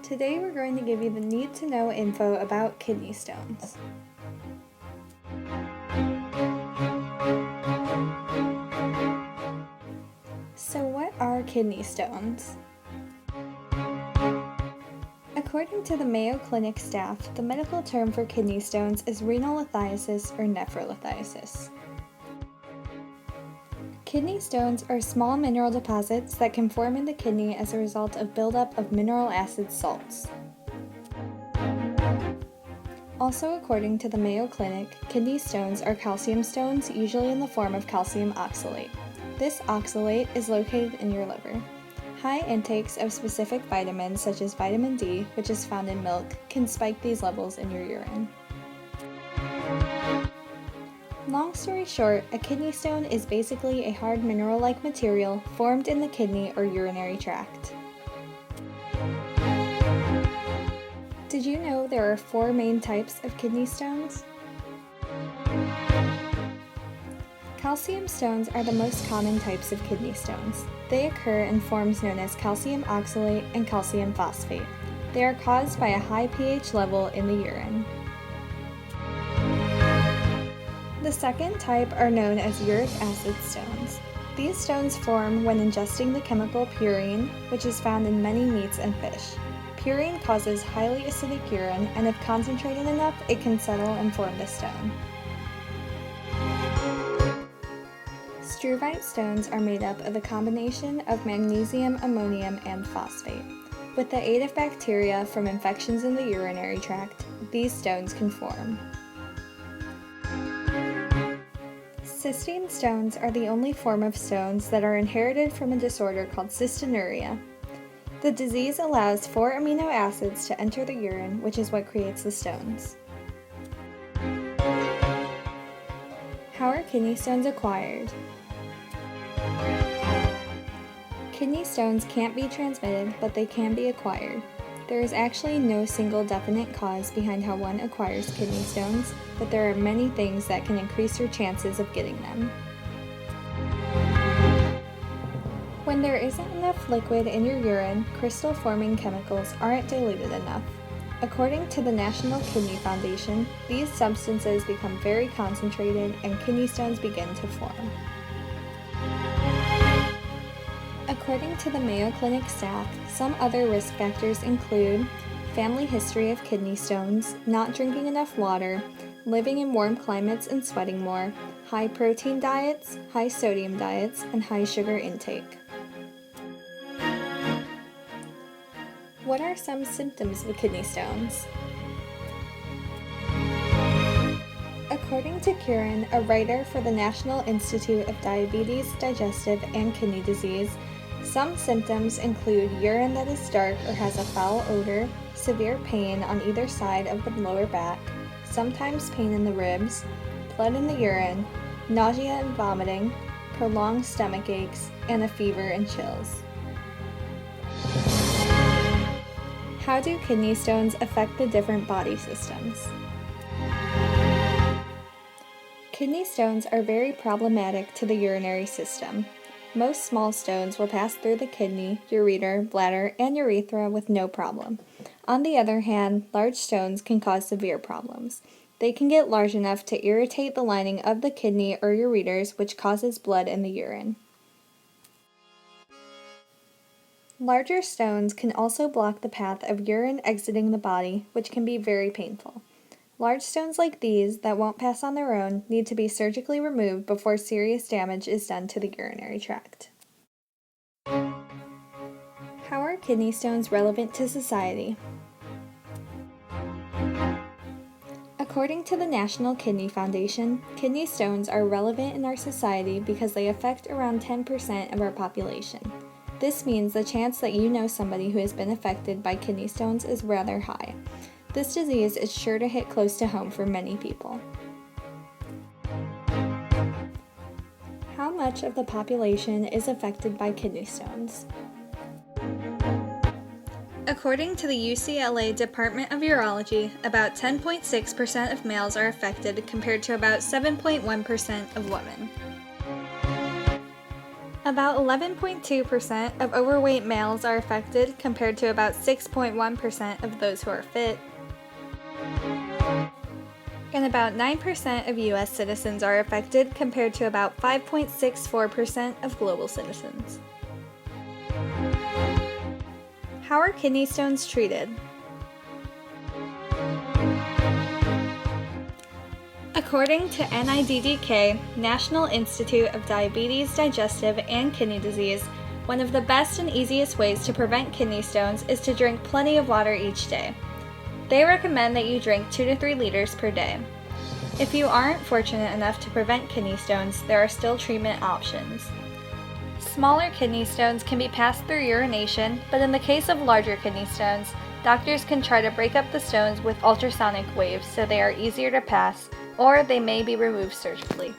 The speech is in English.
Today we're going to give you the need-to-know info about kidney stones. So what are kidney stones? According to the Mayo Clinic staff, the medical term for kidney stones is renal lithiasis or nephrolithiasis. Kidney stones are small mineral deposits that can form in the kidney as a result of buildup of mineral acid salts. Also, according to the Mayo Clinic, kidney stones are calcium stones, usually in the form of calcium oxalate. This oxalate is located in your liver. High intakes of specific vitamins such as vitamin D, which is found in milk, can spike these levels in your urine. Long story short, a kidney stone is basically a hard mineral-like material formed in the kidney or urinary tract. Did you know there are 4 main types of kidney stones? Calcium stones are the most common types of kidney stones. They occur in forms known as calcium oxalate and calcium phosphate. They are caused by a high pH level in the urine. The second type are known as uric acid stones. These stones form when ingesting the chemical purine, which is found in many meats and fish. Purine causes highly acidic urine, and if concentrated enough, it can settle and form the stone. Struvite stones are made up of a combination of magnesium, ammonium, and phosphate. With the aid of bacteria from infections in the urinary tract, these stones can form. Cystine stones are the only form of stones that are inherited from a disorder called cystinuria. The disease allows 4 amino acids to enter the urine, which is what creates the stones. How are kidney stones acquired? Kidney stones can't be transmitted, but they can be acquired. There is actually no single definite cause behind how one acquires kidney stones, but there are many things that can increase your chances of getting them. When there isn't enough liquid in your urine, crystal-forming chemicals aren't diluted enough. According to the National Kidney Foundation, these substances become very concentrated and kidney stones begin to form. According to the Mayo Clinic staff, some other risk factors include family history of kidney stones, not drinking enough water, living in warm climates and sweating more, high protein diets, high sodium diets, and high sugar intake. What are some symptoms of kidney stones? According to Curran, a writer for the National Institute of Diabetes, Digestive, and Kidney Disease, some symptoms include urine that is dark or has a foul odor, severe pain on either side of the lower back, sometimes pain in the ribs, blood in the urine, nausea and vomiting, prolonged stomach aches, and a fever and chills. How do kidney stones affect the different body systems? Kidney stones are very problematic to the urinary system. Most small stones will pass through the kidney, ureter, bladder, and urethra with no problem. On the other hand, large stones can cause severe problems. They can get large enough to irritate the lining of the kidney or ureters, which causes blood in the urine. Larger stones can also block the path of urine exiting the body, which can be very painful. Large stones like these, that won't pass on their own, need to be surgically removed before serious damage is done to the urinary tract. How are kidney stones relevant to society? According to the National Kidney Foundation, kidney stones are relevant in our society because they affect around 10% of our population. This means the chance that you know somebody who has been affected by kidney stones is rather high. This disease is sure to hit close to home for many people. How much of the population is affected by kidney stones? According to the UCLA Department of Urology, about 10.6% of males are affected compared to about 7.1% of women. About 11.2% of overweight males are affected compared to about 6.1% of those who are fit. And about 9% of US citizens are affected compared to about 5.64% of global citizens. How are kidney stones treated? According to NIDDK, National Institute of Diabetes, Digestive, and Kidney Disease, one of the best and easiest ways to prevent kidney stones is to drink plenty of water each day. They recommend that you drink 2 to 3 liters per day. If you aren't fortunate enough to prevent kidney stones, there are still treatment options. Smaller kidney stones can be passed through urination, but in the case of larger kidney stones, doctors can try to break up the stones with ultrasonic waves so they are easier to pass, or they may be removed surgically.